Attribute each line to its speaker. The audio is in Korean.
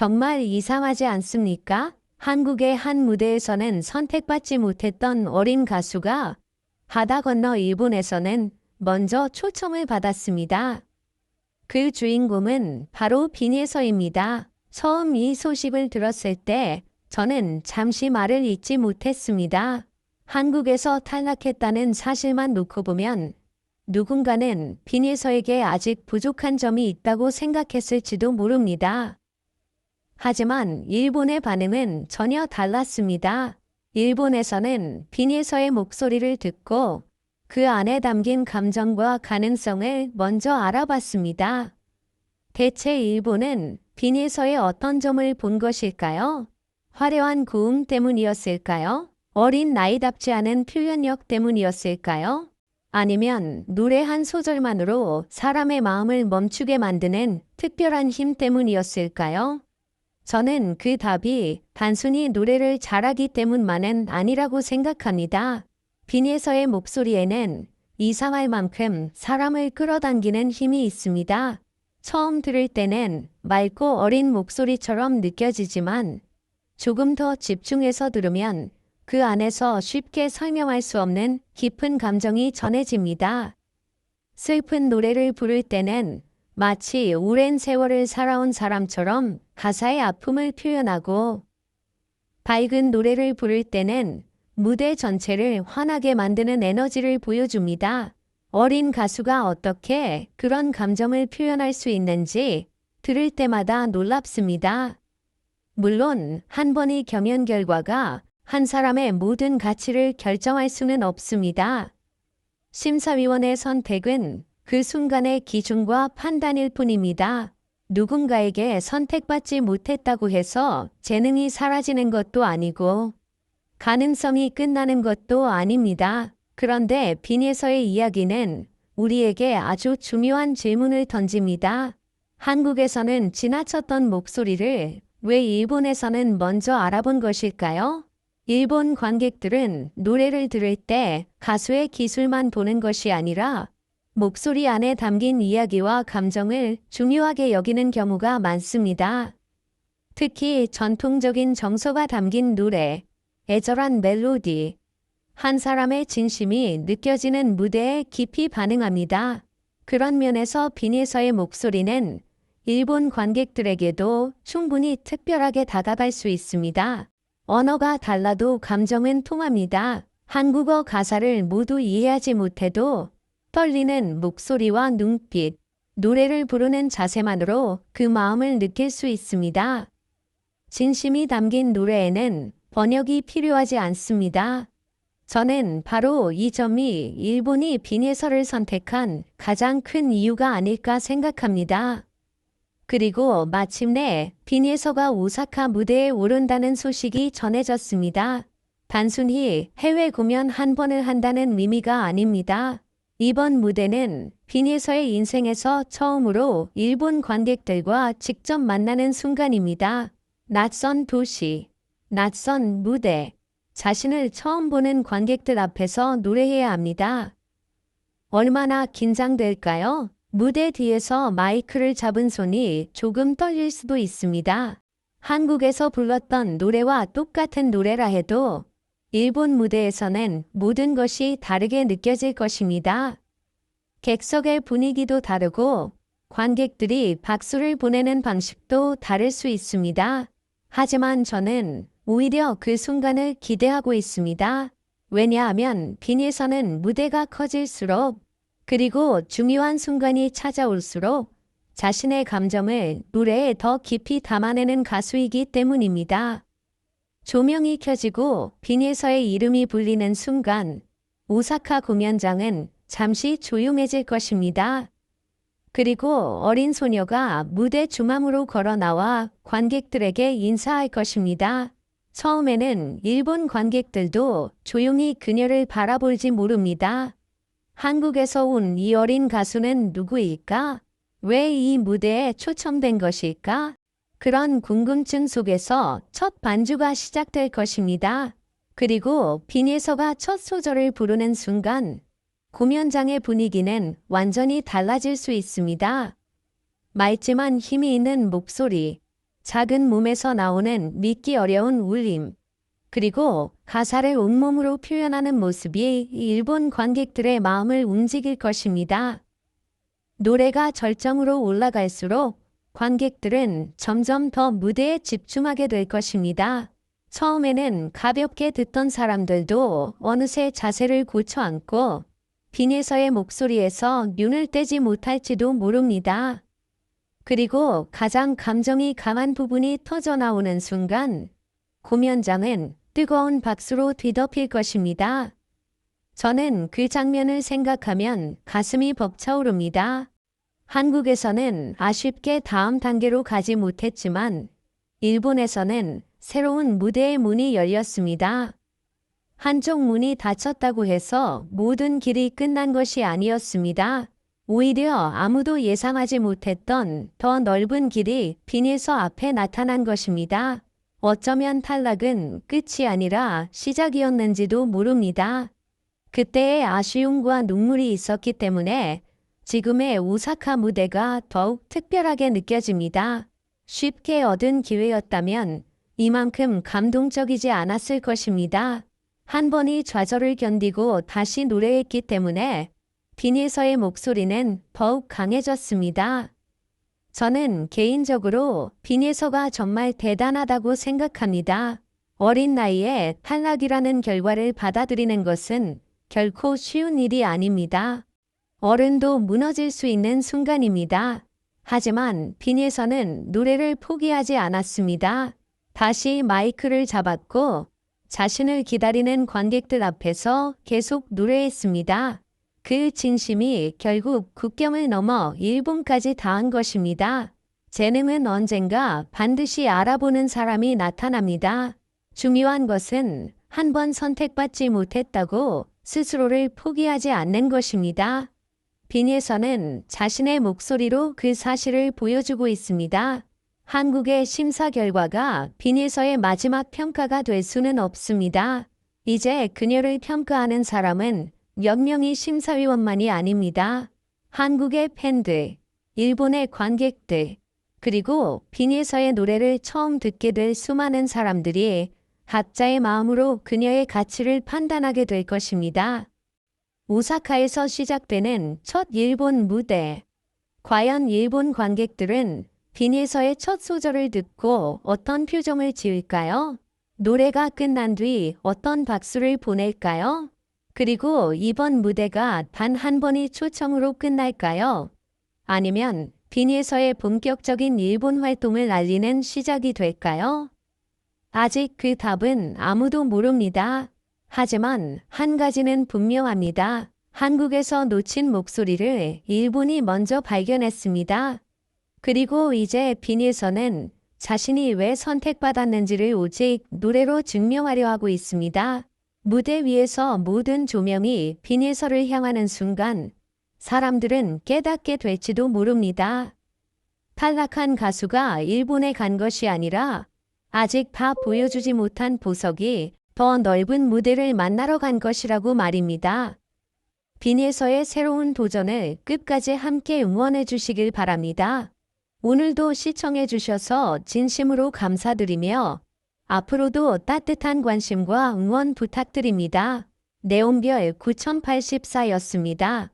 Speaker 1: 정말 이상하지 않습니까? 한국의 한 무대에서는 선택받지 못했던 어린 가수가 바다 건너 일본에서는 먼저 초청을 받았습니다. 그 주인공은 바로 빈예서입니다. 처음 이 소식을 들었을 때 저는 잠시 말을 잇지 못했습니다. 한국에서 탈락했다는 사실만 놓고 보면 누군가는 빈예서에게 아직 부족한 점이 있다고 생각했을지도 모릅니다. 하지만 일본의 반응은 전혀 달랐습니다. 일본에서는 빈예서의 목소리를 듣고 그 안에 담긴 감정과 가능성을 먼저 알아봤습니다. 대체 일본은 빈예서의 어떤 점을 본 것일까요? 화려한 고음 때문이었을까요? 어린 나이답지 않은 표현력 때문이었을까요? 아니면 노래 한 소절만으로 사람의 마음을 멈추게 만드는 특별한 힘 때문이었을까요? 저는 그 답이 단순히 노래를 잘하기 때문만은 아니라고 생각합니다. 빈예서의 목소리에는 이상할 만큼 사람을 끌어당기는 힘이 있습니다. 처음 들을 때는 맑고 어린 목소리처럼 느껴지지만 조금 더 집중해서 들으면 그 안에서 쉽게 설명할 수 없는 깊은 감정이 전해집니다. 슬픈 노래를 부를 때는 마치 오랜 세월을 살아온 사람처럼 가사의 아픔을 표현하고, 밝은 노래를 부를 때는 무대 전체를 환하게 만드는 에너지를 보여줍니다. 어린 가수가 어떻게 그런 감정을 표현할 수 있는지 들을 때마다 놀랍습니다. 물론 한 번의 경연 결과가 한 사람의 모든 가치를 결정할 수는 없습니다. 심사위원의 선택은 그 순간의 기준과 판단일 뿐입니다. 누군가에게 선택받지 못했다고 해서 재능이 사라지는 것도 아니고 가능성이 끝나는 것도 아닙니다. 그런데 빈예서의 이야기는 우리에게 아주 중요한 질문을 던집니다. 한국에서는 지나쳤던 목소리를 왜 일본에서는 먼저 알아본 것일까요? 일본 관객들은 노래를 들을 때 가수의 기술만 보는 것이 아니라 목소리 안에 담긴 이야기와 감정을 중요하게 여기는 경우가 많습니다. 특히 전통적인 정서가 담긴 노래, 애절한 멜로디, 한 사람의 진심이 느껴지는 무대에 깊이 반응합니다. 그런 면에서 빈예서의 목소리는 일본 관객들에게도 충분히 특별하게 다가갈 수 있습니다. 언어가 달라도 감정은 통합니다. 한국어 가사를 모두 이해하지 못해도 떨리는 목소리와 눈빛, 노래를 부르는 자세만으로 그 마음을 느낄 수 있습니다. 진심이 담긴 노래에는 번역이 필요하지 않습니다. 저는 바로 이 점이 일본이 빈예서를 선택한 가장 큰 이유가 아닐까 생각합니다. 그리고 마침내 빈예서가 오사카 무대에 오른다는 소식이 전해졌습니다. 단순히 해외 공연 한 번을 한다는 의미가 아닙니다. 이번 무대는 빈예서의 인생에서 처음으로 일본 관객들과 직접 만나는 순간입니다. 낯선 도시, 낯선 무대, 자신을 처음 보는 관객들 앞에서 노래해야 합니다. 얼마나 긴장될까요? 무대 뒤에서 마이크를 잡은 손이 조금 떨릴 수도 있습니다. 한국에서 불렀던 노래와 똑같은 노래라 해도 일본 무대에서는 모든 것이 다르게 느껴질 것입니다. 객석의 분위기도 다르고 관객들이 박수를 보내는 방식도 다를 수 있습니다. 하지만 저는 오히려 그 순간을 기대하고 있습니다. 왜냐하면 빈예서는 무대가 커질수록 그리고 중요한 순간이 찾아올수록 자신의 감정을 노래에 더 깊이 담아내는 가수이기 때문입니다. 조명이 켜지고 빈예서의 이름이 불리는 순간 오사카 공연장은 잠시 조용해질 것입니다. 그리고 어린 소녀가 무대 중앙으로 걸어 나와 관객들에게 인사할 것입니다. 처음에는 일본 관객들도 조용히 그녀를 바라볼지 모릅니다. 한국에서 온 이 어린 가수는 누구일까? 왜 이 무대에 초청된 것일까? 그런 궁금증 속에서 첫 반주가 시작될 것입니다. 그리고 빈예서가 첫 소절을 부르는 순간 공연장의 분위기는 완전히 달라질 수 있습니다. 맑지만 힘이 있는 목소리, 작은 몸에서 나오는 믿기 어려운 울림, 그리고 가사를 온몸으로 표현하는 모습이 일본 관객들의 마음을 움직일 것입니다. 노래가 절정으로 올라갈수록 관객들은 점점 더 무대에 집중하게 될 것입니다. 처음에는 가볍게 듣던 사람들도 어느새 자세를 고쳐 앉고 빈에서의 목소리에서 눈을 떼지 못할지도 모릅니다. 그리고 가장 감정이 강한 부분이 터져나오는 순간 공연장은 뜨거운 박수로 뒤덮일 것입니다. 저는 그 장면을 생각하면 가슴이 벅차오릅니다. 한국에서는 아쉽게 다음 단계로 가지 못했지만 일본에서는 새로운 무대의 문이 열렸습니다. 한쪽 문이 닫혔다고 해서 모든 길이 끝난 것이 아니었습니다. 오히려 아무도 예상하지 못했던 더 넓은 길이 빈에서 앞에 나타난 것입니다. 어쩌면 탈락은 끝이 아니라 시작이었는지도 모릅니다. 그때의 아쉬움과 눈물이 있었기 때문에 지금의 오사카 무대가 더욱 특별하게 느껴집니다. 쉽게 얻은 기회였다면 이만큼 감동적이지 않았을 것입니다. 한 번이 좌절을 견디고 다시 노래했기 때문에 빈에서의 목소리는 더욱 강해졌습니다. 저는 개인적으로 빈에서가 정말 대단하다고 생각합니다. 어린 나이에 탈락이라는 결과를 받아들이는 것은 결코 쉬운 일이 아닙니다. 어른도 무너질 수 있는 순간입니다. 하지만 빈에서는 노래를 포기하지 않았습니다. 다시 마이크를 잡았고 자신을 기다리는 관객들 앞에서 계속 노래했습니다. 그 진심이 결국 국경을 넘어 일본까지 닿은 것입니다. 재능은 언젠가 반드시 알아보는 사람이 나타납니다. 중요한 것은 한 번 선택받지 못했다고 스스로를 포기하지 않는 것입니다. 빈에서는 자신의 목소리로 그 사실을 보여주고 있습니다. 한국의 심사 결과가 빈에서의 마지막 평가가 될 수는 없습니다. 이제 그녀를 평가하는 사람은 몇 명의 심사위원만이 아닙니다. 한국의 팬들, 일본의 관객들, 그리고 빈에서의 노래를 처음 듣게 될 수많은 사람들이 각자의 마음으로 그녀의 가치를 판단하게 될 것입니다. 오사카에서 시작되는 첫 일본 무대. 과연 일본 관객들은 빈에서의 첫 소절을 듣고 어떤 표정을 지을까요? 노래가 끝난 뒤 어떤 박수를 보낼까요? 그리고 이번 무대가 단 한 번의 초청으로 끝날까요? 아니면 빈에서의 본격적인 일본 활동을 알리는 시작이 될까요? 아직 그 답은 아무도 모릅니다. 하지만 한 가지는 분명합니다. 한국에서 놓친 목소리를 일본이 먼저 발견했습니다. 그리고 이제 빈에서는 자신이 왜 선택받았는지를 오직 노래로 증명하려 하고 있습니다. 무대 위에서 모든 조명이 빈에서를 향하는 순간 사람들은 깨닫게 될지도 모릅니다. 탈락한 가수가 일본에 간 것이 아니라 아직 다 보여주지 못한 보석이 더 넓은 무대를 만나러 간 것이라고 말입니다. 빈에서의 새로운 도전을 끝까지 함께 응원해 주시길 바랍니다. 오늘도 시청해 주셔서 진심으로 감사드리며 앞으로도 따뜻한 관심과 응원 부탁드립니다. 네온별 9084였습니다.